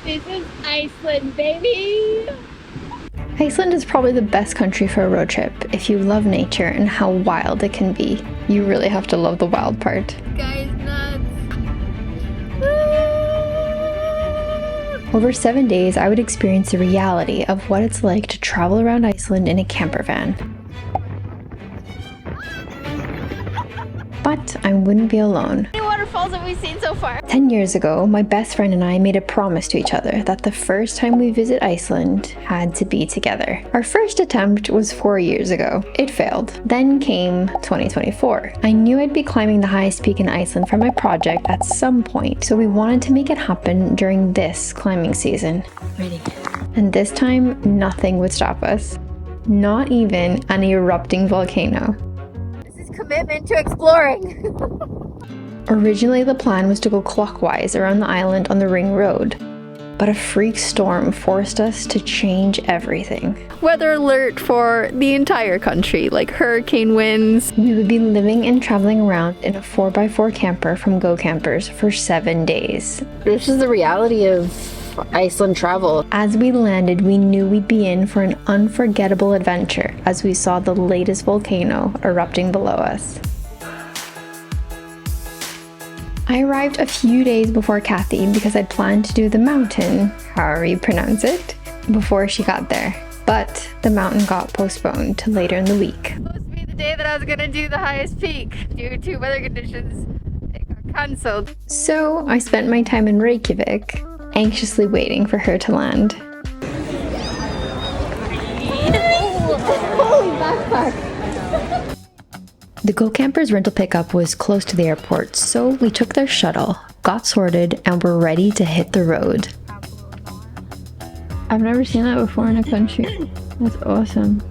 This is Iceland, baby! Iceland is probably the best country for a road trip if you love nature and how wild it can be. You really have to love the wild part. Guys, nuts! Over 7 days, I would experience the reality of what it's like to travel around Iceland in a camper van. But I wouldn't be alone. How many waterfalls have we seen so far? 10 years ago, my best friend and I made a promise to each other that the first time we visit Iceland had to be together. Our first attempt was 4 years ago. It failed. Then came 2024. I knew I'd be climbing the highest peak in Iceland for my project at some point, so we wanted to make it happen during this climbing season. Ready. And this time, nothing would stop us. Not even an erupting volcano. Commitment to exploring. Originally, the plan was to go clockwise around the island on the ring road, but a freak storm forced us to change everything. Weather alert for the entire country, like hurricane winds. We would be living and traveling around in a 4x4 camper from Go Campers for 7 days. This is the reality of Iceland travel. As we landed, we knew we'd be in for an unforgettable adventure as we saw the latest volcano erupting below us. I arrived a few days before Kathy because I'd planned to do the mountain, however you pronounce it, before she got there. But the mountain got postponed to later in the week. It was supposed to be the day that I was gonna do the highest peak. Due to weather conditions, it got cancelled. So I spent my time in Reykjavik, anxiously waiting for her to land. Holy backpack! The Go Campers rental pickup was close to the airport, so we took their shuttle, got sorted, and were ready to hit the road. I've never seen that before in a country. That's awesome.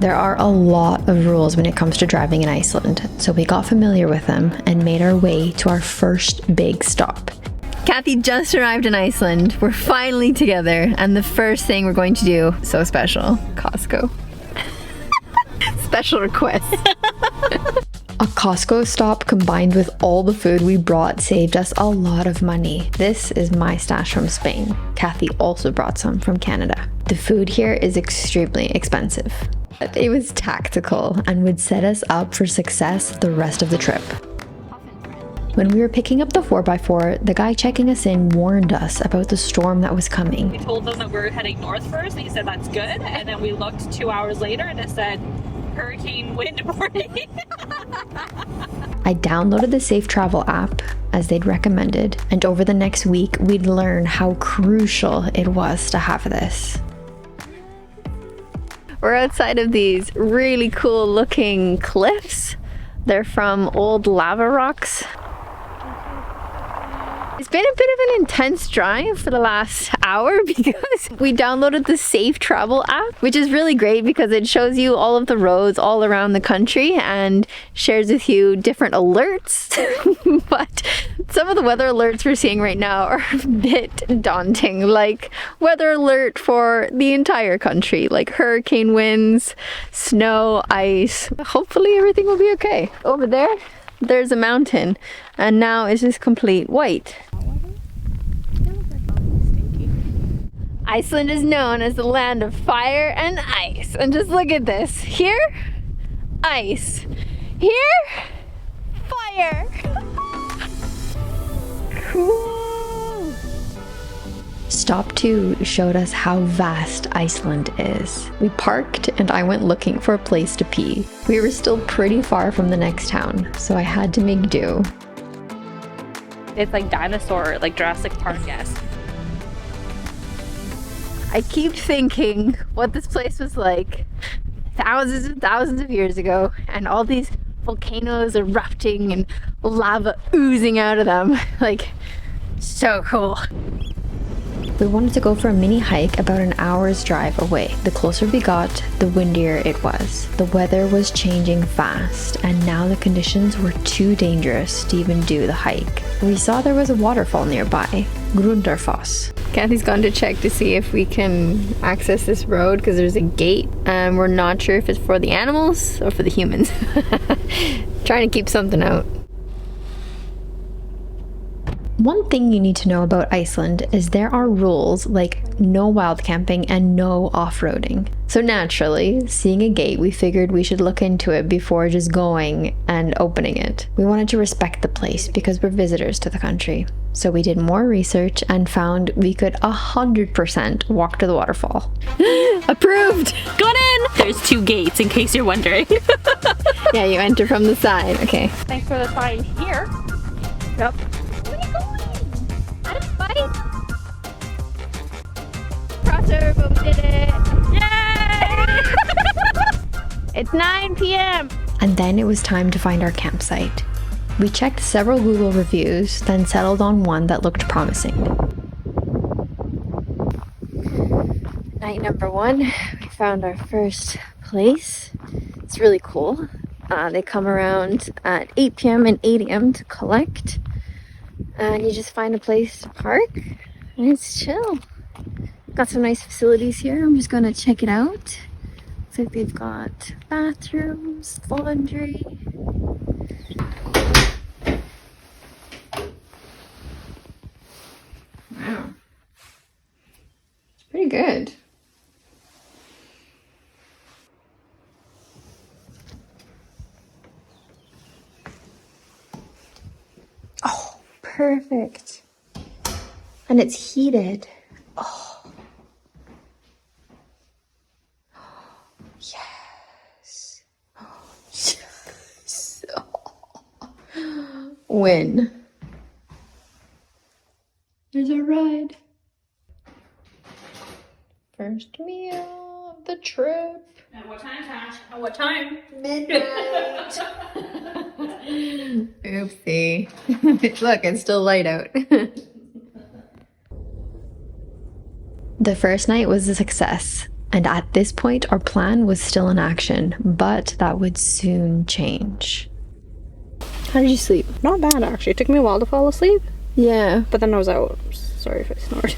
There are a lot of rules when it comes to driving in Iceland, so we got familiar with them and made our way to our first big stop. Kathy just arrived in Iceland. We're finally together, and the first thing we're going to do, so special, Costco. Special request. A Costco stop combined with all the food we brought saved us a lot of money. This is my stash from Spain. Kathy also brought some from Canada. The food here is extremely expensive, but it was tactical and would set us up for success the rest of the trip. When we were picking up the 4x4, the guy checking us in warned us about the storm that was coming. We told them that we were heading north first, and he said that's good. And then we looked 2 hours later and it said hurricane wind warning. I downloaded the Safe Travel app, as they'd recommended, and over the next week, we'd learn how crucial it was to have this. We're outside of these really cool looking cliffs. They're from old lava rocks. It's been a bit of an intense drive for the last hour because we downloaded the Safe Travel app, which is really great because it shows you all of the roads all around the country and shares with you different alerts. But some of the weather alerts we're seeing right now are a bit daunting, like weather alert for the entire country, like hurricane winds, snow, ice. Hopefully everything will be okay. Over there, there's a mountain, and now it's just complete white. Iceland is known as the land of fire and ice. And just look at this. Here, ice. Here, fire. Cool. Stop 2 showed us how vast Iceland is. We parked and I went looking for a place to pee. We were still pretty far from the next town, so I had to make do. It's like dinosaur, like Jurassic Park-esque. I keep thinking what this place was like thousands and thousands of years ago, and all these volcanoes erupting and lava oozing out of them. Like, so cool. We wanted to go for a mini hike about an hour's drive away. The closer we got, the windier it was. The weather was changing fast, and now the conditions were too dangerous to even do the hike. We saw there was a waterfall nearby, Grundarfoss. Kathy's gone to check to see if we can access this road because there's a gate and we're not sure if it's for the animals or for the humans. Trying to keep something out. One thing you need to know about Iceland is there are rules like no wild camping and no off-roading. So naturally, seeing a gate, we figured we should look into it before just going and opening it. We wanted to respect the place because we're visitors to the country. So we did more research and found we could 100% walk to the waterfall. Approved! Got in! There's 2 gates in case you're wondering. Yeah, you enter from the side. Okay. Thanks for the sign here. Yep. Where are you going? I didn't bite. Crosser, but we did it. Yay! It's 9 p.m. And then it was time to find our campsite. We checked several Google reviews, then settled on one that looked promising. Night number 1, we found our first place. It's really cool. They come around at 8 p.m. and 8 a.m. to collect. And you just find a place to park and it's chill. Got some nice facilities here. I'm just going to check it out. Looks like they've got bathrooms, laundry. Wow. It's pretty good. Oh, perfect. And it's heated. Oh. Yes. Oh, yes. Oh. Win. There's our ride. First meal of the trip. At what time, Tash? At what time? Midnight. Oopsie. Look, it's still light out. The first night was a success, and at this point our plan was still in action, but that would soon change. How did you sleep? Not bad, actually. It took me a while to fall asleep, Yeah. but then I was out. Sorry if I snored.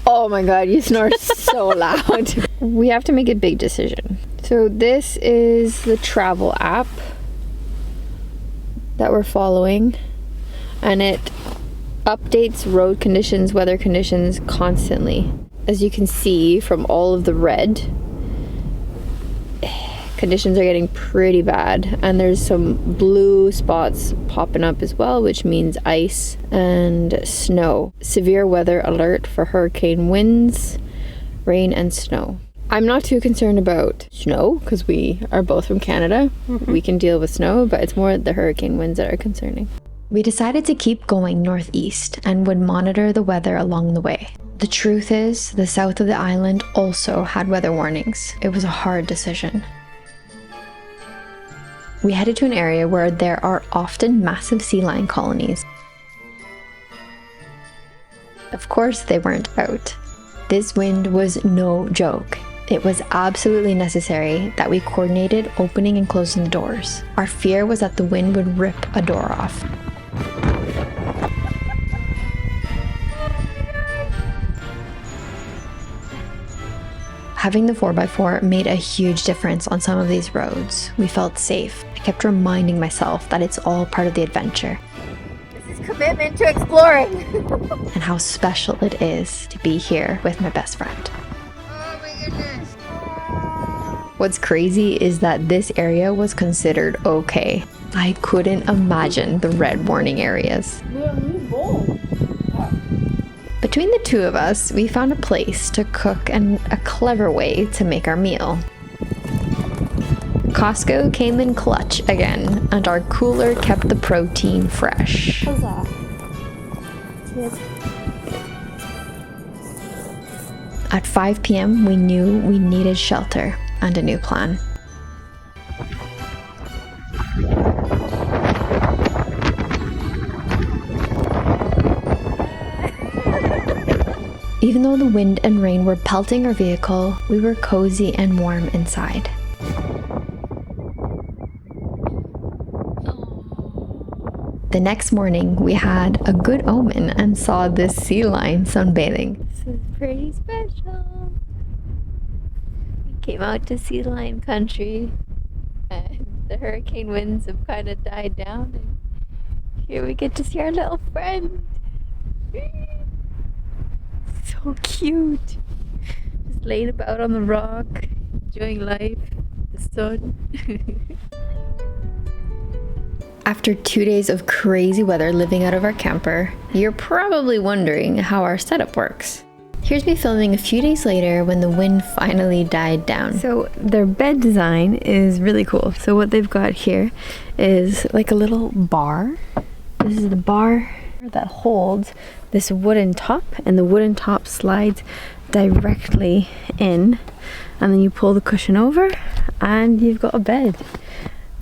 Oh my god, you snore so loud. We have to make a big decision. So this is the travel app that we're following, and it updates road conditions, weather conditions constantly. As you can see from all of the red, conditions are getting pretty bad, and there's some blue spots popping up as well, which means ice and snow. Severe weather alert for hurricane winds, rain and snow. I'm not too concerned about snow because we are both from Canada. We can deal with snow, but it's more the hurricane winds that are concerning. We decided to keep going northeast and would monitor the weather along the way. The truth is, the south of the island also had weather warnings. It was a hard decision. We headed to an area where there are often massive sea lion colonies. Of course, they weren't out. This wind was no joke. It was absolutely necessary that we coordinated opening and closing the doors. Our fear was that the wind would rip a door off. Having the 4x4 made a huge difference on some of these roads. We felt safe. I kept reminding myself that it's all part of the adventure. This is commitment to exploring. And how special it is to be here with my best friend. Oh my goodness. What's crazy is that this area was considered okay. I couldn't imagine the red warning areas. Between the two of us, we found a place to cook and a clever way to make our meal. Costco came in clutch again, and our cooler kept the protein fresh. At 5 p.m., we knew we needed shelter and a new plan. Even though the wind and rain were pelting our vehicle, we were cozy and warm inside. The next morning, we had a good omen and saw this sea lion sunbathing. This is pretty special. We came out to sea lion country, and the hurricane winds have kind of died down, and here we get to see our little friend. So cute. Just laying about on the rock, enjoying life, the sun. After 2 days of crazy weather living out of our camper, you're probably wondering how our setup works. Here's me filming a few days later when the wind finally died down. So their bed design is really cool. So what they've got here is like a little bar. This is the bar that holds this wooden top, and the wooden top slides directly in, and then you pull the cushion over and you've got a bed.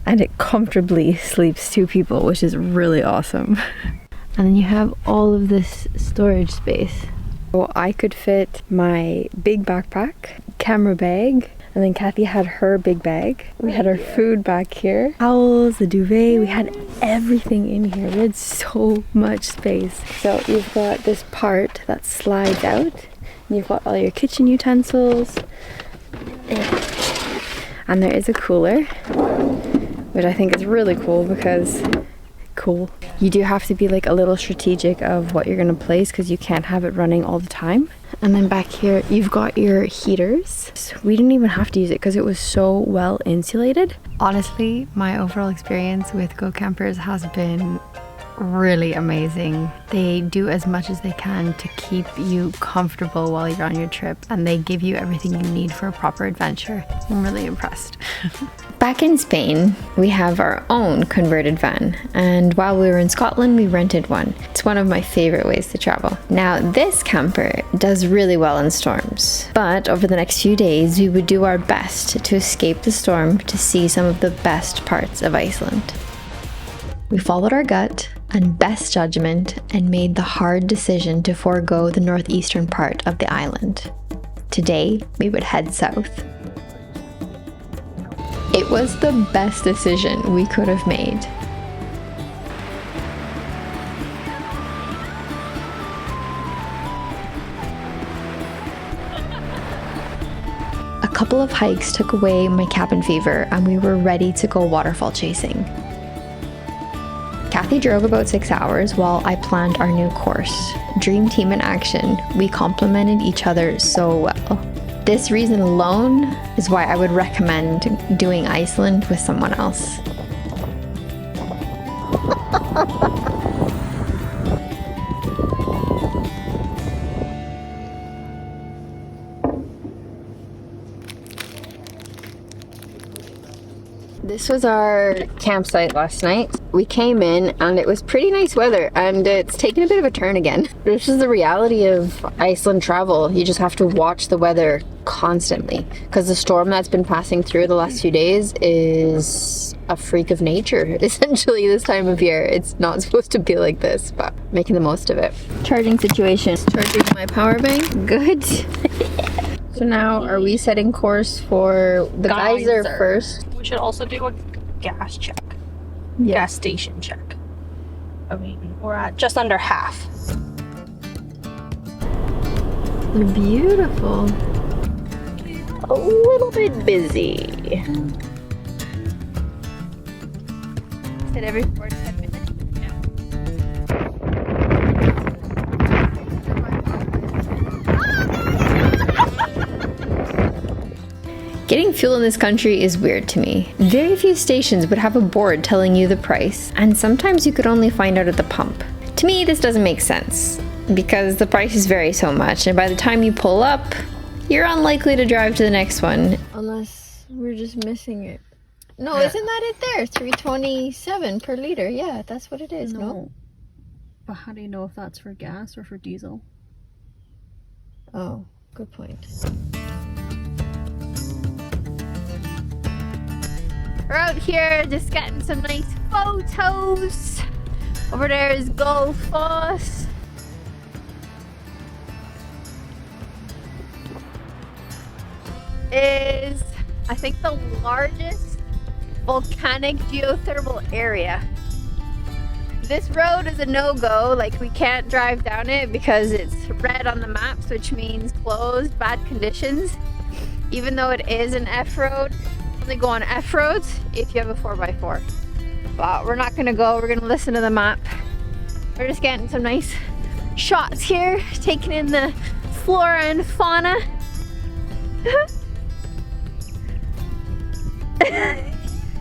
And it comfortably sleeps 2 people, which is really awesome. And then you have all of this storage space. So I could fit my big backpack, camera bag, and then Kathy had her big bag. We had our food back here, towels, the duvet, we had everything in here. We had so much space. So you've got this part that slides out, and you've got all your kitchen utensils, and there is a cooler, which I think is really cool because you do have to be like a little strategic of what you're gonna place because you can't have it running all the time. And then back here you've got your heaters. So we didn't even have to use it because it was so well insulated. Honestly, my overall experience with Go Campers has been really amazing. They do as much as they can to keep you comfortable while you're on your trip, and they give you everything you need for a proper adventure. I'm really impressed. Back in Spain, we have our own converted van, and while we were in Scotland, we rented one. It's one of my favorite ways to travel. Now, this camper does really well in storms, but over the next few days, we would do our best to escape the storm to see some of the best parts of Iceland. We followed our gut and best judgment and made the hard decision to forego the northeastern part of the island. Today, we would head south. It was the best decision we could have made. A couple of hikes took away my cabin fever, and we were ready to go waterfall chasing. Kathy drove about 6 hours while I planned our new course. Dream team in action, we complemented each other so well. This reason alone is why I would recommend doing Iceland with someone else. This was our campsite last night. We came in and it was pretty nice weather, and it's taken a bit of a turn again. This is the reality of Iceland travel. You just have to watch the weather constantly because the storm that's been passing through the last few days is a freak of nature. Essentially, this time of year, it's not supposed to be like this, but making the most of it. Charging situation. Charging my power bank. Good. So now, are we setting course for the geyser first? We should also do a gas check. Yeah. Gas station check. I mean, we're at just under half. They're beautiful. A little bit busy. Said every 4 to 10 minutes. Getting fuel in this country is weird to me. Very few stations would have a board telling you the price, and sometimes you could only find out at the pump. To me, this doesn't make sense, because the prices vary so much, and by the time you pull up, you're unlikely to drive to the next one. Unless we're just missing it. No, isn't that it there? $3.27 per liter. Yeah, that's what it is, no? But how do you know if that's for gas or for diesel? Oh, good point. We're out here just getting some nice photos. Over there is Gullfoss. Is, I think, the largest volcanic geothermal area. This road is a no-go, like we can't drive down it because it's red on the maps, which means closed, bad conditions. Even though it is an F road, only go on F roads if you have a 4x4. But we're not gonna go, we're gonna listen to the map. We're just getting some nice shots here, taking in the flora and fauna.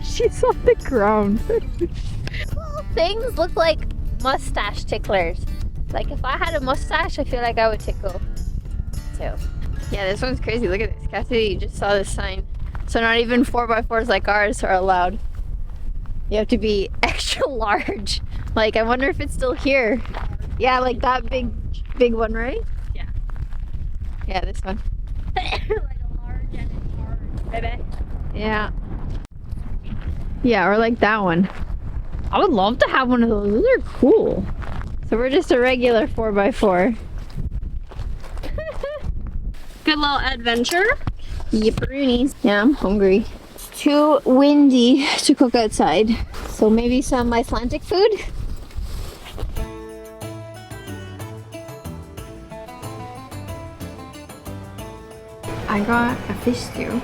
She's on the ground. Little things look like mustache ticklers. Like if I had a mustache, I feel like I would tickle too. Yeah, this one's crazy. Look at this. Cassidy, you just saw this sign. So not even 4x4s like ours are allowed. You have to be extra large. Like, I wonder if it's still here. Yeah, like that big one, right? Yeah. Yeah, this one. Like a large and it's hard, baby. Yeah. Yeah, or like that one. I would love to have one of those. Those are cool. So we're just a regular 4x4. Good little adventure. Yipperoonies. Yeah, I'm hungry. It's too windy to cook outside. So maybe some Icelandic food? I got a fish stew,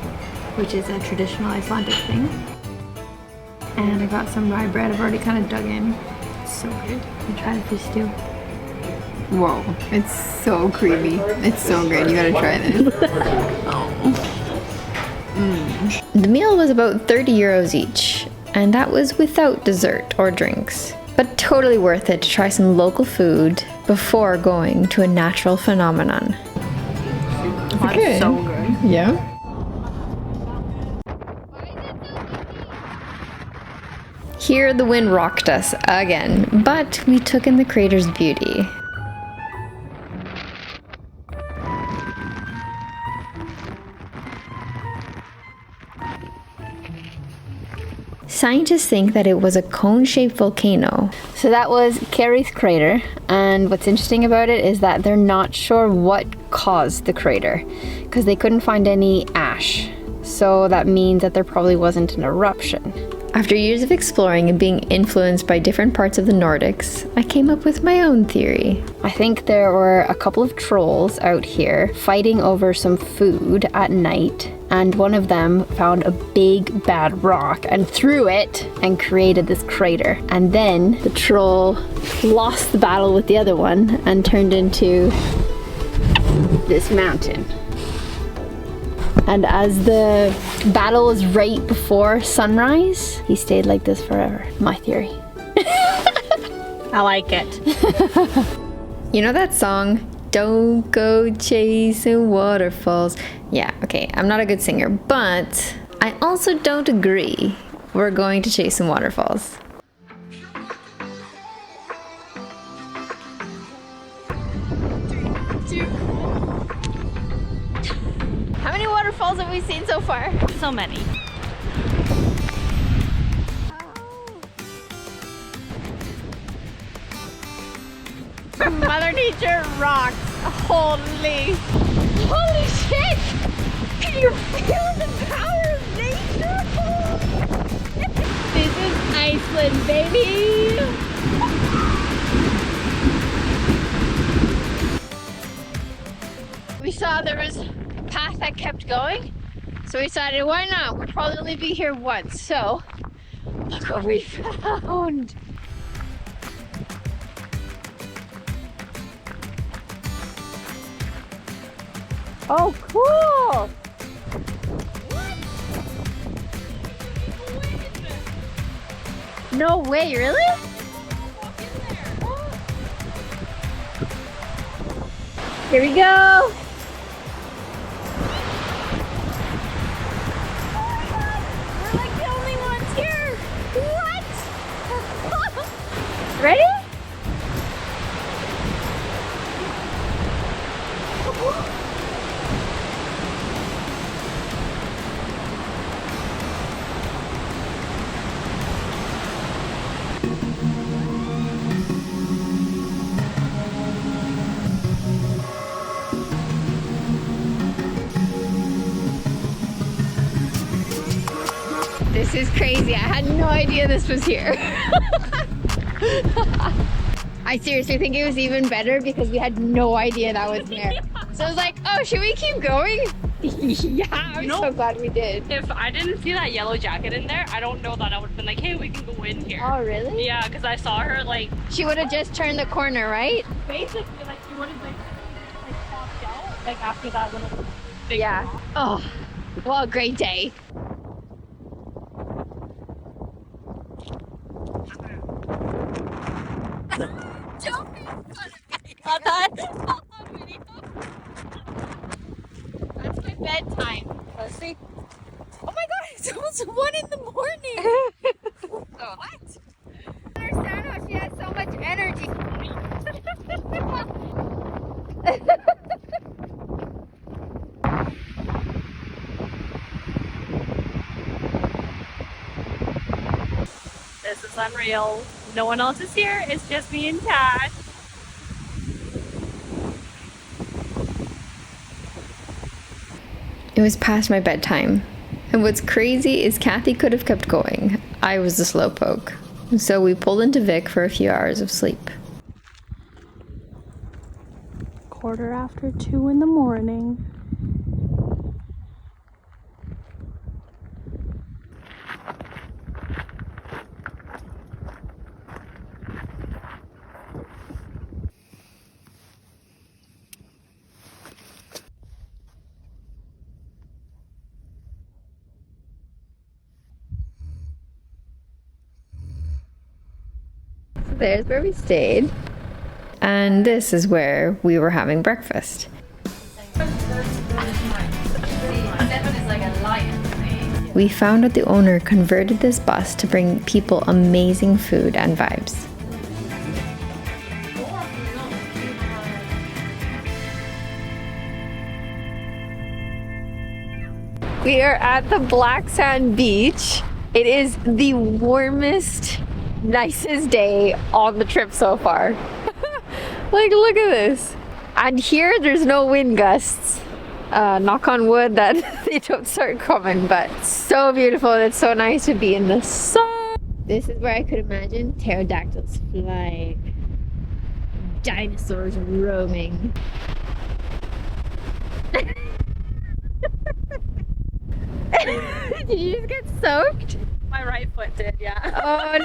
which is a traditional Icelandic thing. And I got some rye bread. I've already kind of dug in. It's so good. I tried the fish stew. Whoa, it's so creamy. It's so good. You gotta try this. The meal was about 30 euros each, and that was without dessert or drinks. But totally worth it to try some local food before going to a natural phenomenon. That's so good. Yeah. Here the wind rocked us again, but we took in the crater's beauty. Scientists think that it was a cone-shaped volcano. So that was Kerry's crater, and what's interesting about it is that they're not sure what caused the crater because they couldn't find any ash. So that means that there probably wasn't an eruption. After years of exploring and being influenced by different parts of the Nordics, I came up with my own theory. I think there were a couple of trolls out here fighting over some food at night, and one of them found a big bad rock and threw it and created this crater. And then the troll lost the battle with the other one and turned into this mountain. And as the battle was right before sunrise, he stayed like this forever. My theory. I like it. You know that song, "Don't Go Chasing Waterfalls"? Yeah, okay, I'm not a good singer, but I also don't agree. We're going to chase some waterfalls. How many waterfalls have we seen so far? So many. Mother Nature rocks. Holy shit! Can you feel the power of nature? This is Iceland, baby! We saw there was a path that kept going, so we decided, why not? We'll probably only be here once, so look what we found! Oh, cool! What? No way, really? Here we go! We're like the only ones here! What? Ready? This is crazy. I had no idea this was here. I seriously think it was even better because we had no idea that was there. So I was like, oh, should we keep going? Yeah, I'm so glad we did. If I didn't see that yellow jacket in there, I don't know that I would have been like, hey, we can go in here. Oh, really? Yeah, because I saw her like... She would have just turned the corner, right? Basically, like, Like after that little big Yeah. Oh, well, a great day. Got that video. That's my bedtime. Let's see. Oh my god, it's almost 1 in the morning. Oh, what? I don't understand how she has so much energy. This is unreal. No one else is here. It's just me and Kat. It was past my bedtime. And what's crazy is Kathy could have kept going. I was the slowpoke. So we pulled into Vic for a few hours of sleep. 2:15 in the morning. There's where we stayed. And this is where we were having breakfast. We found out the owner converted this bus to bring people amazing food and vibes. We are at the Black Sand Beach. It is the warmest, nicest day on the trip so far. Like, look at this. And here, there's no wind gusts. Knock on wood that they don't start coming, but so beautiful. It's so nice to be in the sun. This is where I could imagine pterodactyls flying, dinosaurs roaming. Did you just get soaked? My right foot did, yeah. Oh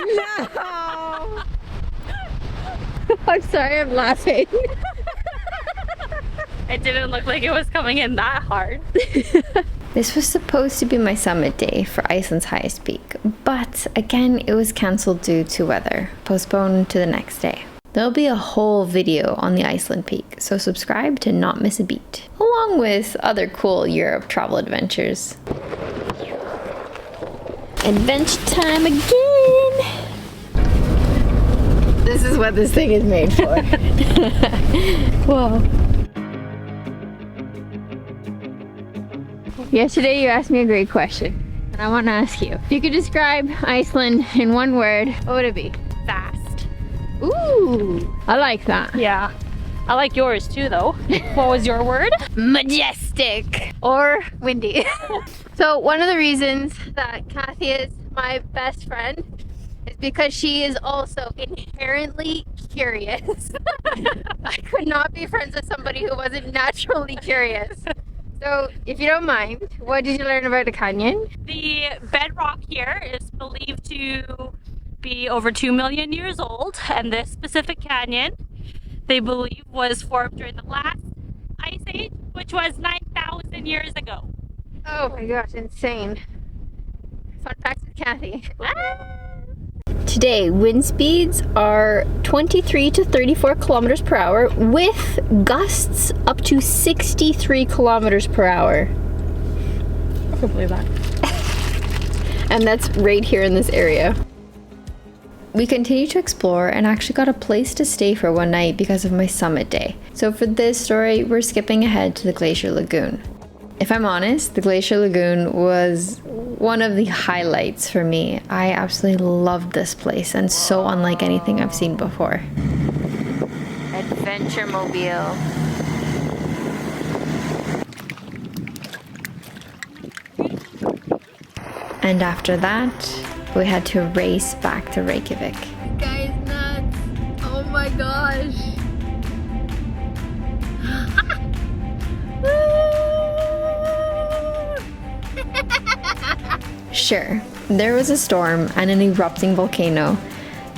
no! I'm sorry, I'm laughing. It didn't look like it was coming in that hard. This was supposed to be my summit day for Iceland's highest peak, but again it was cancelled due to weather, postponed to the next day. There'll be a whole video on the Iceland peak, so subscribe to not miss a beat, along with other cool Europe travel adventures. Adventure time again! This is what this thing is made for. Whoa. Yesterday you asked me a great question, and I want to ask you. If you could describe Iceland in one word, what would it be? Fast. Ooh, I like that. Yeah. I like yours too, though. What was your word? Majestic or windy. So one of the reasons that Kathy is my best friend is because she is also inherently curious. I could not be friends with somebody who wasn't naturally curious. So if you don't mind, what did you learn about the canyon? The bedrock here is believed to be over 2 million years old, and this specific canyon, they believe, was formed during the last ice age, which was 9,000 years ago. Oh my gosh, insane. Fun facts with Kathy. Today, wind speeds are 23 to 34 kilometers per hour with gusts up to 63 kilometers per hour. I can believe that. And that's right here in this area. We continued to explore and actually got a place to stay for one night because of my summit day. So for this story, we're skipping ahead to the Glacier Lagoon. If I'm honest, the Glacier Lagoon was one of the highlights for me. I absolutely loved this place and so unlike anything I've seen before. Adventure mobile. And after that, we had to race back to Reykjavik. Guys, nuts. Oh my gosh. Sure, there was a storm and an erupting volcano,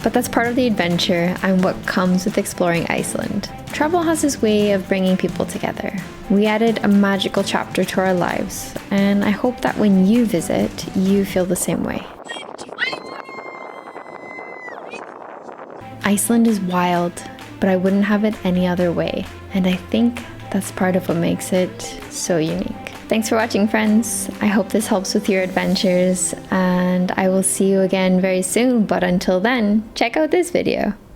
but that's part of the adventure and what comes with exploring Iceland. Travel has this way of bringing people together. We added a magical chapter to our lives, and I hope that when you visit, you feel the same way. Iceland is wild, but I wouldn't have it any other way, and I think that's part of what makes it so unique. Thanks for watching, friends. I hope this helps with your adventures, and I will see you again very soon, but until then, check out this video.